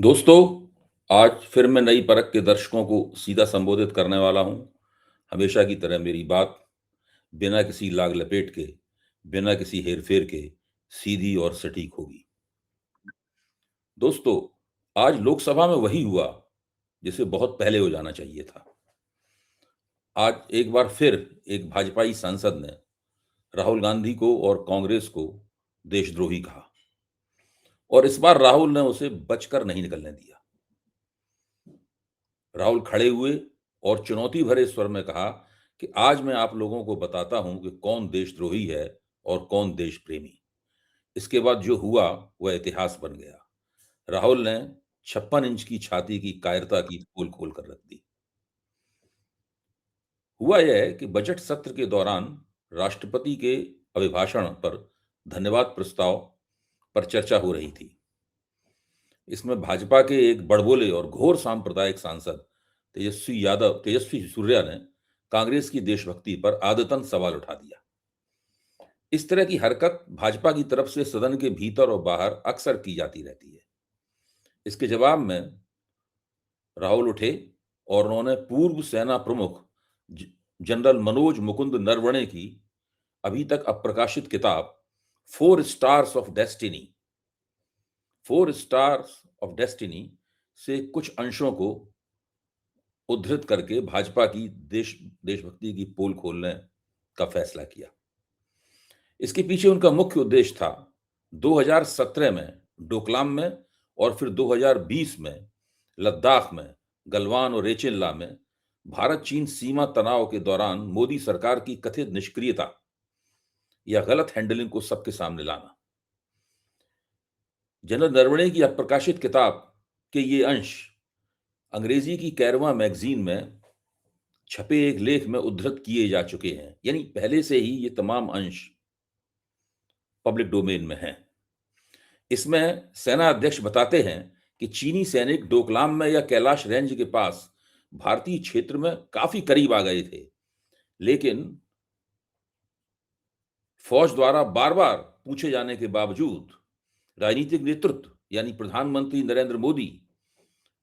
दोस्तों, आज फिर मैं नई परख के दर्शकों को सीधा संबोधित करने वाला हूं। हमेशा की तरह मेरी बात बिना किसी लाग लपेट के, बिना किसी हेरफेर के सीधी और सटीक होगी। दोस्तों, आज लोकसभा में वही हुआ जिसे बहुत पहले हो जाना चाहिए था। आज एक बार फिर एक भाजपाई सांसद ने राहुल गांधी को और कांग्रेस को देशद्रोही कहा और इस बार राहुल ने उसे बचकर नहीं निकलने दिया। राहुल खड़े हुए और चुनौती भरे स्वर में कहा कि आज मैं आप लोगों को बताता हूं कि कौन देशद्रोही है और कौन देश प्रेमी। इसके बाद जो हुआ वह इतिहास बन गया। राहुल ने 56 इंच की छाती की कायरता की पोल खोल कर रख दी। हुआ यह है कि बजट सत्र के दौरान राष्ट्रपति के अभिभाषण पर धन्यवाद प्रस्ताव पर चर्चा हो रही थी। इसमें भाजपा के एक बड़बोले और घोर सांप्रदायिक सांसद तेजस्वी सूर्या ने कांग्रेस की देशभक्ति पर आदतन सवाल उठा दिया। इस तरह की हरकत भाजपा की तरफ से सदन के भीतर और बाहर अक्सर की जाती रहती है। इसके जवाब में राहुल उठे और उन्होंने पूर्व सेना प्रमुख ज- जनरल मनोज मुकुंद नरवणे की अभी तक अप्रकाशित किताब फोर स्टार्स ऑफ डेस्टिनी से कुछ अंशों को उद्धृत करके भाजपा की देशभक्ति की पोल खोलने का फैसला किया। इसके पीछे उनका मुख्य उद्देश्य था 2017 में डोकलाम में और फिर 2020 में लद्दाख में गलवान और रेचिनला में भारत चीन सीमा तनाव के दौरान मोदी सरकार की कथित निष्क्रियता या गलत हैंडलिंग को सबके सामने लाना। जनरल नरवणे की अप्रकाशित किताब के ये अंश अंग्रेजी की कैरवा मैगजीन में छपे एक लेख में उद्धृत किए जा चुके हैं, यानी पहले से ही ये तमाम अंश पब्लिक डोमेन में हैं। इसमें सेना अध्यक्ष बताते हैं कि चीनी सैनिक डोकलाम में या कैलाश रेंज के पास भारतीय क्षेत्र में काफी करीब आ गए थे, लेकिन फौज द्वारा बार-बार पूछे जाने के बावजूद राजनीतिक नेतृत्व यानी प्रधानमंत्री नरेंद्र मोदी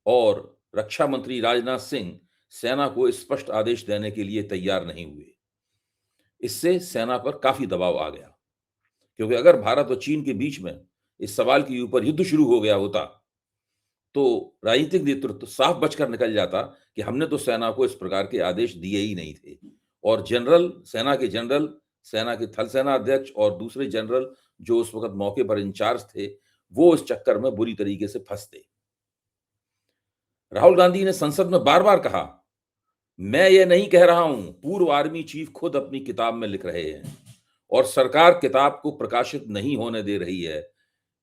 और रक्षा मंत्री राजनाथ सिंह सेना को स्पष्ट आदेश देने के लिए तैयार नहीं हुए। इससे सेना पर काफी दबाव आ गया, क्योंकि अगर भारत और चीन के बीच में इस सवाल के ऊपर युद्ध शुरू हो गया होता तो राजनीतिक नेतृत्व साफ बचकर निकल जाता कि हमने तो सेना को इस प्रकार के आदेश दिए ही नहीं थे। और जनरल, सेना के थल सेना अध्यक्ष और दूसरे जनरल जो उस वक्त मौके पर इंचार्ज थे, वो इस चक्कर में बुरी तरीके से फंसते। राहुल गांधी ने संसद में बार-बार कहा, मैं ये नहीं कह रहा हूं, पूर्व आर्मी चीफ खुद अपनी किताब में लिख रहे हैं और सरकार किताब को प्रकाशित नहीं होने दे रही है,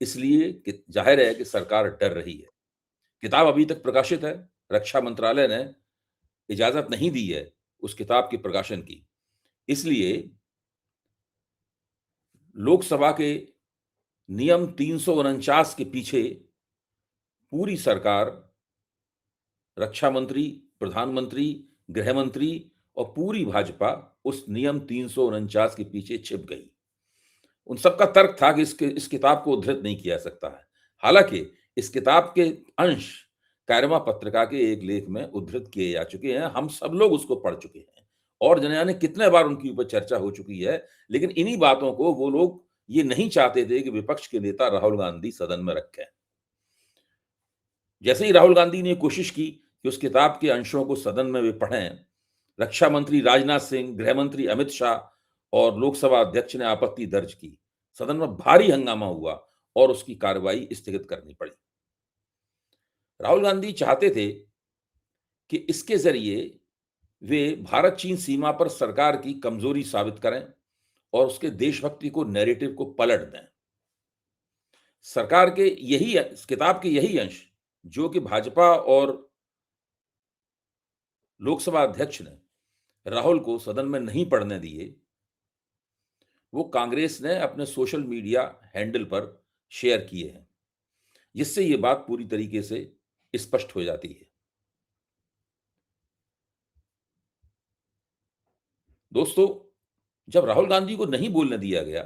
इसलिए कि जाहिर है कि सरकार डर रही है। किताब अभी तक प्रकाशित है, रक्षा मंत्रालय ने इजाज़त नहीं दी है उस किताब के प्रकाशन की। इसलिए लोकसभा के नियम 349 के पीछे पूरी सरकार, रक्षा मंत्री, प्रधानमंत्री, गृह मंत्री और पूरी भाजपा उस नियम 349 के पीछे छिप गई। उन सबका तर्क था कि इस किताब को उद्धृत नहीं किया जा सकता है। हालाँकि इस किताब के अंश कायरमा पत्रिका के एक लेख में उद्धृत किए जा चुके हैं। हम सब लोग उसको पढ़ चुके हैं और न जाने कितने बार उनके ऊपर चर्चा हो चुकी है। लेकिन इन्हीं बातों को वो लोग ये नहीं चाहते थे कि विपक्ष के नेता राहुल गांधी सदन में रखें। जैसे ही राहुल गांधी ने कोशिश की कि उस किताब के अंशों को सदन में वे पढ़ें, रक्षा मंत्री राजनाथ सिंह, गृह मंत्री अमित शाह और लोकसभा अध्यक्ष ने आपत्ति दर्ज की। सदन में भारी हंगामा हुआ और उसकी कार्रवाई स्थगित करनी पड़ी। राहुल गांधी चाहते थे कि इसके जरिए वे भारत चीन सीमा पर सरकार की कमजोरी साबित करें और उसके देशभक्ति को नैरेटिव को पलट दें। सरकार के यही इस किताब के यही अंश जो कि भाजपा और लोकसभा अध्यक्ष ने राहुल को सदन में नहीं पढ़ने दिए, वो कांग्रेस ने अपने सोशल मीडिया हैंडल पर शेयर किए हैं, जिससे ये बात पूरी तरीके से स्पष्ट हो जाती है। दोस्तों, जब राहुल गांधी को नहीं बोलने दिया गया,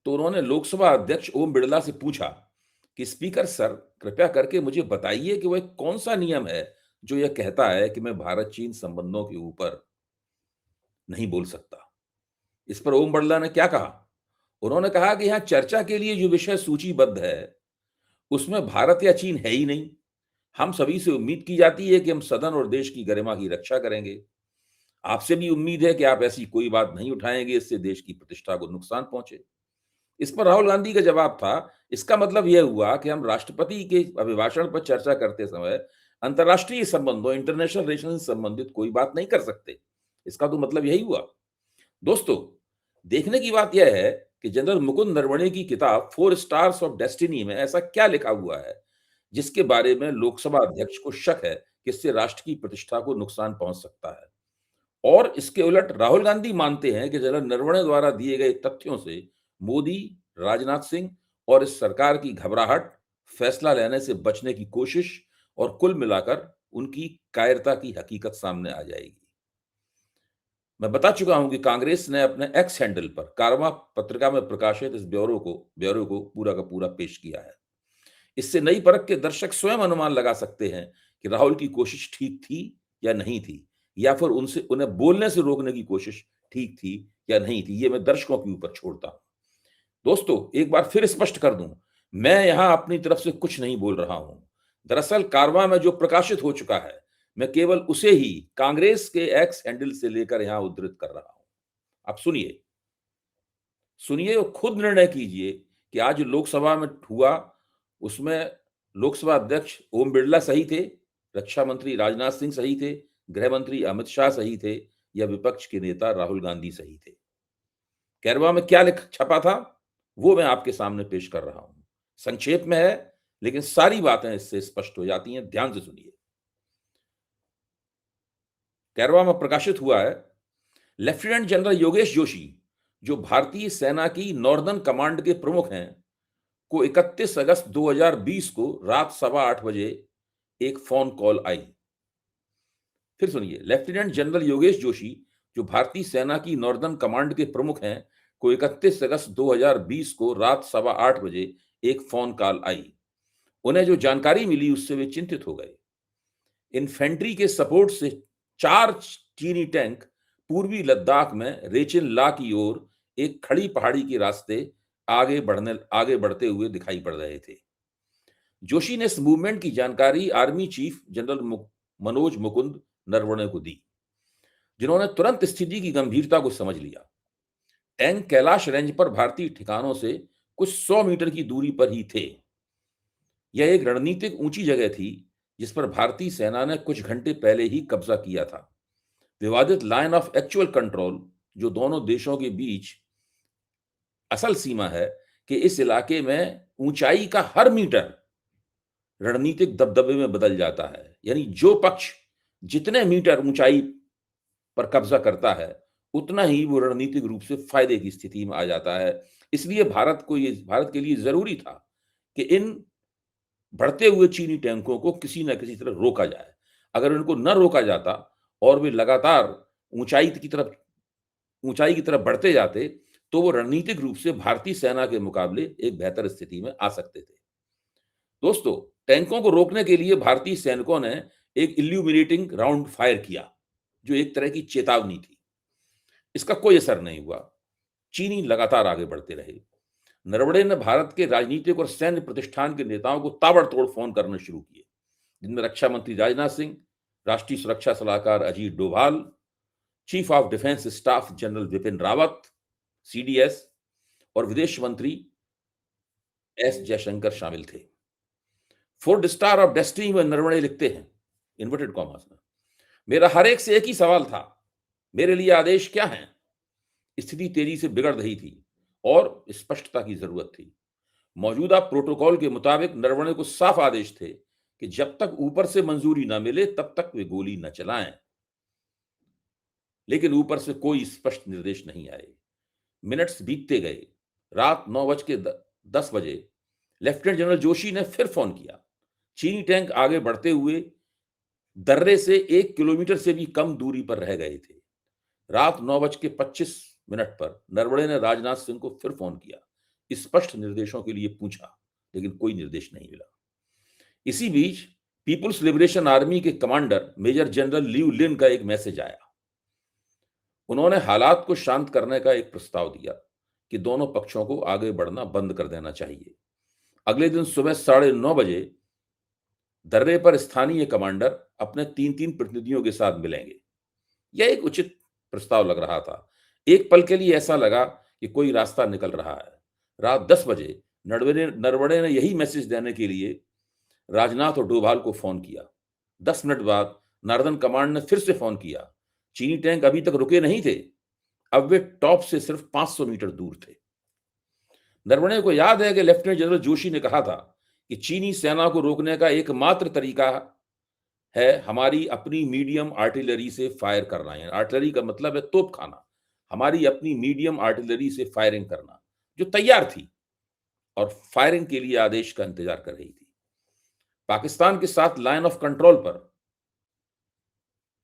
तो उन्होंने लोकसभा अध्यक्ष ओम बिड़ला से पूछा कि स्पीकर सर, कृपया करके मुझे बताइए कि वह कौन सा नियम है जो यह कहता है कि मैं भारत चीन संबंधों के ऊपर नहीं बोल सकता। इस पर ओम बिड़ला ने क्या कहा? उन्होंने कहा कि यहाँ चर्चा के लिए जो विषय सूचीबद्ध है, उसमें भारत या चीन है ही नहीं। हम सभी से उम्मीद की जाती है कि हम सदन और देश की गरिमा की रक्षा करेंगे। आपसे भी उम्मीद है कि आप ऐसी कोई बात नहीं उठाएंगे, इससे देश की प्रतिष्ठा को नुकसान पहुंचे। इस पर राहुल गांधी का जवाब था, इसका मतलब यह हुआ कि हम राष्ट्रपति के अभिभाषण पर चर्चा करते समय अंतर्राष्ट्रीय संबंधों, इंटरनेशनल रिलेशन से संबंधित कोई बात नहीं कर सकते। इसका तो मतलब यही हुआ। दोस्तों, देखने की बात यह है कि जनरल मुकुंद नरवणे की किताब फोर स्टार्स ऑफ डेस्टिनी में ऐसा क्या लिखा हुआ है जिसके बारे में लोकसभा अध्यक्ष को शक है कि इससे राष्ट्र की प्रतिष्ठा को नुकसान पहुंच सकता है। और इसके उलट राहुल गांधी मानते हैं कि जनरल नरवणे द्वारा दिए गए तथ्यों से मोदी, राजनाथ सिंह और इस सरकार की घबराहट, फैसला लेने से बचने की कोशिश और कुल मिलाकर उनकी कायरता की हकीकत सामने आ जाएगी। मैं बता चुका हूं कि कांग्रेस ने अपने एक्स हैंडल पर कारवां पत्रिका में प्रकाशित इस ब्यौरे को पूरा का पूरा पेश किया है। इससे नई परख के दर्शक स्वयं अनुमान लगा सकते हैं कि राहुल की कोशिश ठीक थी या नहीं थी, या फिर उनसे उन्हें बोलने से रोकने की कोशिश ठीक थी या नहीं थी। ये मैं दर्शकों के ऊपर छोड़ता हूं। दोस्तों, एक बार फिर स्पष्ट कर दूं, मैं यहां अपनी तरफ से कुछ नहीं बोल रहा हूं। दरअसल कारवां में जो प्रकाशित हो चुका है, मैं केवल उसे ही कांग्रेस के एक्स हैंडल से लेकर यहां उद्धृत कर रहा हूं। आप सुनिए, सुनिए और खुद निर्णय कीजिए कि आज जो लोकसभा में हुआ, उसमें लोकसभा अध्यक्ष ओम बिड़ला सही थे, रक्षा मंत्री राजनाथ सिंह सही थे, गृह मंत्री अमित शाह सही थे, या विपक्ष के नेता राहुल गांधी सही थे। कैरवा में क्या लिख छपा था, वो मैं आपके सामने पेश कर रहा हूं। संक्षेप में है, लेकिन सारी बातें इससे स्पष्ट हो जाती हैं। ध्यान से सुनिए। कैरवा में प्रकाशित हुआ है, लेफ्टिनेंट जनरल योगेश जोशी, जो भारतीय सेना की नॉर्दर्न कमांड के प्रमुख हैं, को 31 अगस्त 2020 को रात 8:15 बजे एक फोन कॉल आई। फिर सुनिए, लेफ्टिनेंट जनरल योगेश जोशी, जो भारतीय सेना की नॉर्दर्न कमांड के प्रमुख हैं, को 31 अगस्त 2020 को रात 8:15 बजे एक फोन कॉल आई। उन्हें जो जानकारी मिली उससे वे चिंतित हो गए। इन्फेंट्री के सपोर्ट से 4 चीनी टैंक पूर्वी लद्दाख में रेचिन ला की ओर एक खड़ी पहाड़ी के रास्ते आगे बढ़ते हुए दिखाई पड़ रहे थे। जोशी ने इस मूवमेंट की जानकारी army chief general Manoj Mukund Naravane को दी, जिन्होंने तुरंत स्थिति की गंभीरता को समझ लिया। टैंक कैलाश रेंज पर भारतीय ठिकानों से कुछ 100 मीटर की दूरी पर ही थे। यह एक रणनीतिक ऊंची जगह थी जिस पर भारतीय सेना ने कुछ घंटे पहले ही कब्जा किया था। विवादित लाइन ऑफ एक्चुअल कंट्रोल, जो दोनों देशों के बीच असल सीमा है, कि इस इलाके में ऊंचाई का हर मीटर रणनीतिक दबदबे में बदल जाता है। यानी जो पक्ष जितने मीटर ऊंचाई पर कब्जा करता है, उतना ही वो रणनीतिक रूप से फायदे की स्थिति में आ जाता है। इसलिए भारत के लिए जरूरी था कि इन बढ़ते हुए चीनी टैंकों को किसी न किसी तरह रोका जाए। अगर उनको न रोका जाता और वे लगातार ऊंचाई की तरफ बढ़ते जाते, तो वो रणनीतिक रूप से भारतीय सेना के मुकाबले एक बेहतर स्थिति में आ सकते थे। दोस्तों, टैंकों को रोकने के लिए भारतीय सैनिकों ने एक इल्यूमिनेटिंग राउंड फायर किया, जो एक तरह की चेतावनी थी। इसका कोई असर नहीं हुआ। चीनी लगातार आगे बढ़ते रहे। नरवणे ने भारत के राजनीतिक और सैन्य प्रतिष्ठान के नेताओं को ताबड़तोड़ फोन करने शुरू किए, जिनमें रक्षा मंत्री राजनाथ सिंह, राष्ट्रीय सुरक्षा सलाहकार Ajit Doval, chief of defence staff general Vipin Rawat, CDS, और विदेश मंत्री एस जयशंकर शामिल थे। फोर्थ स्टार ऑफ डेस्टिनी में नरवणे लिखते हैं, इन्वर्टेड कॉमर्स में, मेरा हर एक से एक ही सवाल था, मेरे लिए आदेश क्या हैं? स्थिति तेजी से बिगड़ रही थी और स्पष्टता की जरूरत थी। मौजूदा प्रोटोकॉल के मुताबिक नरवणे को साफ आदेश थे कि जब तक ऊपर से मंजूरी न मिले तब तक वे गोली न चलाएं। लेकिन ऊपर से कोई स्पष्ट निर्देश नहीं आए। मिनट्स बीतते गए। रात 9:10 लेफ्टिनेंट जनरल जोशी ने फिर फोन किया। चीनी टैंक आगे बढ़ते हुए दर्रे से 1 किलोमीटर से भी कम दूरी पर रह गए थे। रात 9:25 पर नरवणे ने राजनाथ सिंह को फिर फोन किया, स्पष्ट निर्देशों के लिए पूछा। लेकिन कोई निर्देश नहीं मिला। इसी बीच पीपुल्स लिबरेशन आर्मी के कमांडर मेजर जनरल लियू लिन का एक मैसेज आया। उन्होंने हालात को शांत करने का एक प्रस्ताव दिया कि दोनों पक्षों को आगे बढ़ना बंद कर देना चाहिए। अगले दिन सुबह 9:30 बजे दर्रे पर स्थानीय कमांडर अपने 3-3 प्रतिनिधियों के साथ मिलेंगे। यह एक उचित प्रस्ताव लग रहा था। एक पल के लिए ऐसा लगा कि कोई रास्ता निकल रहा है। रात 10 बजे नरवणे ने यही मैसेज देने के लिए राजनाथ और डोभाल को फोन किया। 10 मिनट बाद नार्दर्न कमांड ने फिर से फोन किया। चीनी टैंक अभी तक रुके नहीं थे। अब वे टॉप से सिर्फ 500 मीटर दूर थे। नरवणे को याद है कि लेफ्टिनेंट जनरल जोशी ने कहा था कि चीनी सेना को रोकने का एकमात्र तरीका है हमारी अपनी मीडियम आर्टिलरी से फायर करना। यानी आर्टिलरी का मतलब है तोपखाना। हमारी अपनी मीडियम आर्टिलरी से फायरिंग करना, जो तैयार थी और फायरिंग के लिए आदेश का इंतजार कर रही थी। पाकिस्तान के साथ लाइन ऑफ कंट्रोल पर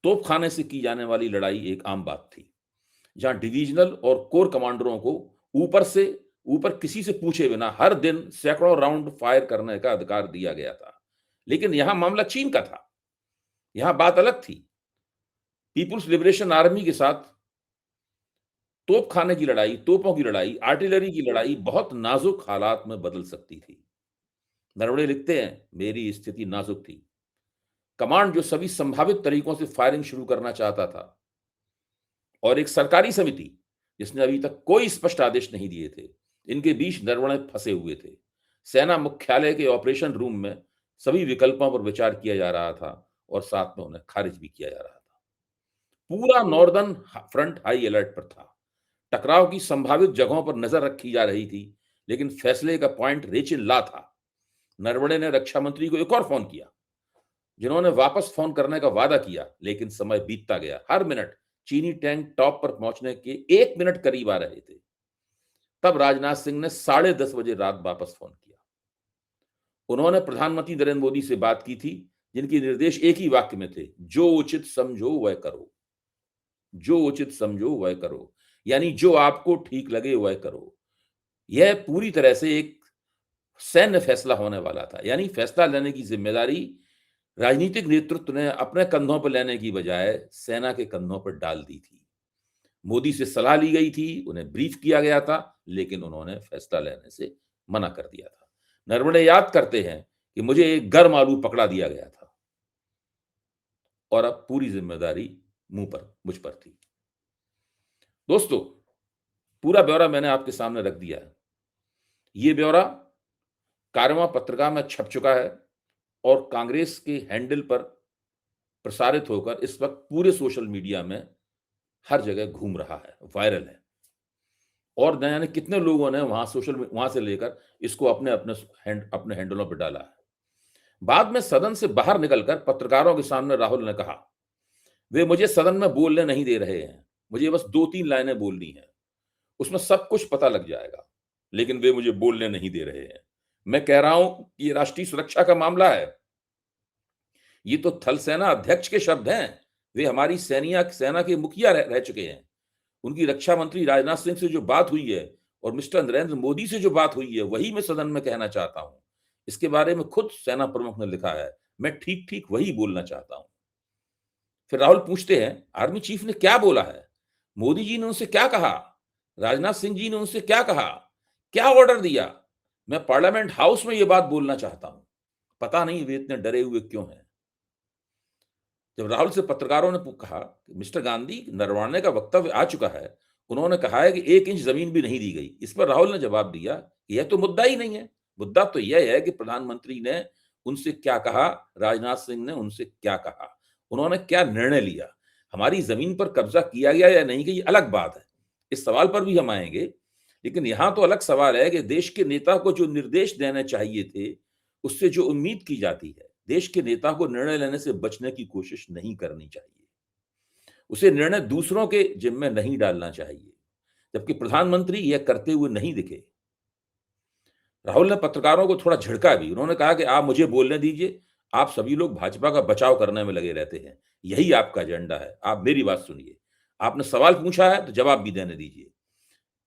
तोपखाने से की जाने वाली लड़ाई एक आम बात थी, जहां डिवीजनल और कोर कमांडरों को ऊपर किसी से पूछे बिना हर दिन सैकड़ों राउंड फायर करने का अधिकार दिया गया था। लेकिन यहां मामला चीन का था। यहां बात अलग थी। पीपुल्स लिबरेशन आर्मी के साथ तोपखाने की लड़ाई, तोपों की लड़ाई, आर्टिलरी की लड़ाई बहुत नाजुक हालात में बदल सकती थी। नरवणे लिखते हैं, मेरी स्थिति नाजुक थी। कमांड जो सभी संभावित तरीकों से फायरिंग शुरू करना चाहता था, और एक सरकारी समिति जिसने अभी तक कोई स्पष्ट आदेश नहीं दिए थे, इनके बीच नरवणे फंसे हुए थे। सेना मुख्यालय के ऑपरेशन रूम में सभी विकल्पों पर विचार किया जा रहा था और साथ में उन्हें खारिज भी किया जा रहा था। पूरा नॉर्दर्न फ्रंट हाई अलर्ट पर था। टकराव की संभावित जगहों पर नजर रखी जा रही थी, लेकिन फैसले का पॉइंट रेचिन ला था। नरवणे ने रक्षा मंत्री को एक और फोन किया, जिन्होंने वापस फोन करने का वादा किया, लेकिन समय बीतता गया। हर मिनट चीनी टैंक टॉप पर पहुंचने के 1 मिनट करीब आ रहे थे। तब राजनाथ सिंह ने 10:30 बजे रात वापस फोन किया। उन्होंने प्रधानमंत्री नरेंद्र मोदी से बात की थी, जिनके निर्देश एक ही वाक्य में थे, जो उचित समझो वह करो। जो उचित समझो वह करो, यानी जो आपको ठीक लगे वह करो। यह पूरी तरह से एक सैन्य फैसला होने वाला था। यानी फैसला लेने की जिम्मेदारी राजनीतिक नेतृत्व ने अपने कंधों पर लेने की बजाय सेना के कंधों पर डाल दी थी। मोदी से सलाह ली गई थी, उन्हें ब्रीफ किया गया था, लेकिन उन्होंने फैसला लेने से मना कर दिया था। नरवणे याद करते हैं कि मुझे एक गर्म आलू पकड़ा दिया गया था और अब पूरी जिम्मेदारी मुझ पर थी। दोस्तों, पूरा ब्यौरा मैंने आपके सामने रख दिया है। यह ब्यौरा कार्यवाह पत्रिका में छप चुका है और कांग्रेस के हैंडल पर प्रसारित होकर इस वक्त पूरे सोशल मीडिया में हर जगह घूम रहा है, वायरल है। और न जाने कितने लोगों ने वहां से लेकर इसको अपने हैंडलों पर डाला है। बाद में सदन से बाहर निकलकर पत्रकारों के सामने राहुल ने कहा, वे मुझे सदन में बोलने नहीं दे रहे हैं, मुझे बस 2-3 लाइनें बोलनी है, उसमें सब कुछ पता लग जाएगा, लेकिन वे मुझे बोलने नहीं दे रहे हैं। मैं कह रहा हूं कि ये राष्ट्रीय सुरक्षा का मामला है। ये तो थल सेना अध्यक्ष के शब्द हैं। वे हमारी सेना के मुखिया रह चुके हैं। उनकी रक्षा मंत्री राजनाथ सिंह से जो बात हुई है और मिस्टर नरेंद्र मोदी से जो बात हुई है, वही मैं सदन में कहना चाहता हूं। इसके बारे में खुद सेना प्रमुख ने लिखा है, मैं ठीक ठीक वही बोलना चाहता हूं। फिर राहुल पूछते हैं, आर्मी चीफ ने क्या बोला है? मोदी जी ने उनसे क्या कहा? राजनाथ सिंह जी ने उनसे क्या कहा? क्या ऑर्डर दिया? मैं पार्लियामेंट हाउस में यह बात बोलना चाहता हूं। पता नहीं वे इतने डरे हुए क्यों हैं। जब राहुल से पत्रकारों ने कहा कि मिस्टर गांधी, नरवणे का वक्तव्य आ चुका है, उन्होंने कहा है कि 1 इंच जमीन भी नहीं दी गई। इस पर राहुल ने जवाब दिया, यह तो मुद्दा ही नहीं है। मुद्दा तो यह है कि प्रधानमंत्री ने उनसे क्या कहा, राजनाथ सिंह ने उनसे क्या कहा, उन्होंने क्या निर्णय लिया। हमारी जमीन पर कब्जा किया गया या नहीं किया, ये अलग बात है। इस सवाल पर भी हम आएंगे, लेकिन यहां तो अलग सवाल है कि देश के नेता को जो निर्देश देने चाहिए थे, उससे जो उम्मीद की जाती है, देश के नेता को निर्णय लेने से बचने की कोशिश नहीं करनी चाहिए। उसे निर्णय दूसरों के जिम्मे नहीं डालना चाहिए, जबकि प्रधानमंत्री यह करते हुए नहीं दिखे। राहुल ने पत्रकारों को थोड़ा झिड़का भी। उन्होंने कहा कि आप मुझे बोलने दीजिए, आप सभी लोग भाजपा का बचाव करने में लगे रहते हैं, यही आपका एजेंडा है, आप मेरी बात सुनिए। आपने सवाल पूछा है तो जवाब भी देने दीजिए।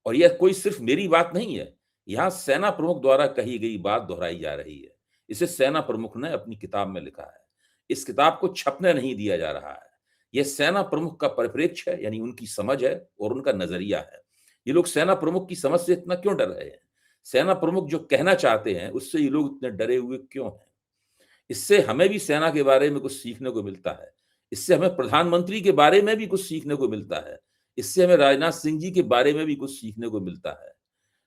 और यह कोई सिर्फ मेरी बात नहीं है, यहाँ सेना प्रमुख द्वारा कही गई बात दोहराई जा रही है। इसे सेना प्रमुख ने अपनी किताब में लिखा है। इस किताब को छपने नहीं दिया जा रहा है। यह सेना प्रमुख का परिप्रेक्ष्य है, यानी उनकी समझ है और उनका नज़रिया है। ये लोग सेना प्रमुख की समझ से इतना क्यों डर रहे हैं? सेना प्रमुख जो कहना चाहते हैं, उससे ये लोग इतने डरे हुए क्यों हैं? इससे हमें भी सेना के बारे में कुछ सीखने को मिलता है। इससे हमें प्रधानमंत्री के बारे में भी कुछ सीखने को मिलता है। इससे हमें राजनाथ सिंह जी के बारे में भी कुछ सीखने को मिलता है।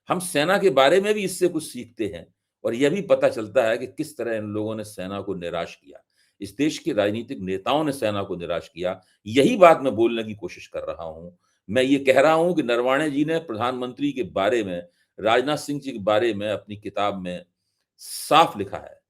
हम सेना के बारे में भी इससे कुछ सीखते हैं और यह भी पता चलता है कि किस तरह इन लोगों ने सेना को निराश किया। इस देश के राजनीतिक नेताओं ने सेना को निराश किया। यही बात मैं बोलने की कोशिश कर रहा हूं। मैं ये कह रहा हूं कि नरवणे जी ने प्रधानमंत्री के बारे में, राजनाथ सिंह जी के बारे में अपनी किताब में साफ लिखा है।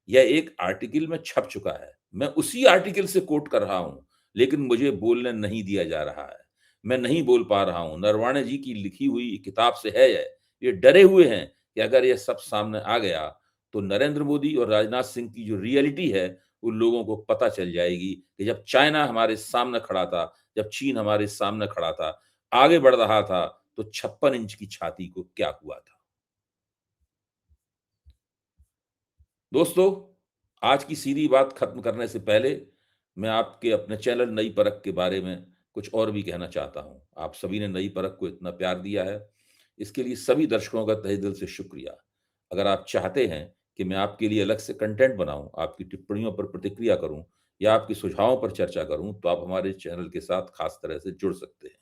यह एक आर्टिकल में छप चुका है। मैं उसी आर्टिकल से कोट कर रहा हूं, लेकिन मुझे बोलने नहीं दिया जा रहा है। मैं नहीं बोल पा रहा हूं। नरवणे जी की लिखी हुई किताब से है यह। ये डरे हुए हैं कि अगर ये सब सामने आ गया, तो नरेंद्र मोदी और राजनाथ सिंह की जो रियलिटी है, उन लोगों को पता चल जाएगी कि जब चाइना हमारे सामने खड़ा था, जब चीन हमारे सामने खड़ा था, आगे बढ़ रहा था, तो 56 इंच की छाती को क्या हुआ था। दोस्तों, आज की सीधी बात खत्म करने से पहले मैं आपके अपने चैनल नई परख के बारे में कुछ और भी कहना चाहता हूं। आप सभी ने नई परख को इतना प्यार दिया है, इसके लिए सभी दर्शकों का तहे दिल से शुक्रिया। अगर आप चाहते हैं कि मैं आपके लिए अलग से कंटेंट बनाऊं, आपकी टिप्पणियों पर प्रतिक्रिया करूं या आपके सुझावों पर चर्चा करूं, तो आप हमारे चैनल के साथ खास तरह से जुड़ सकते हैं।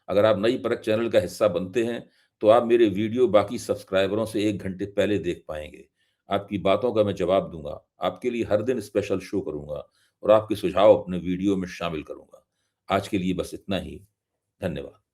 अगर आप नई परख चैनल का हिस्सा बनते हैं, तो आप मेरे वीडियो बाकी सब्सक्राइबरों से 1 घंटे पहले देख पाएँगे। आपकी बातों का मैं जवाब दूँगा, आपके लिए हर दिन स्पेशल शो करूँगा और आपके सुझाव अपने वीडियो में शामिल करूँगा। आज के लिए बस इतना ही। धन्यवाद।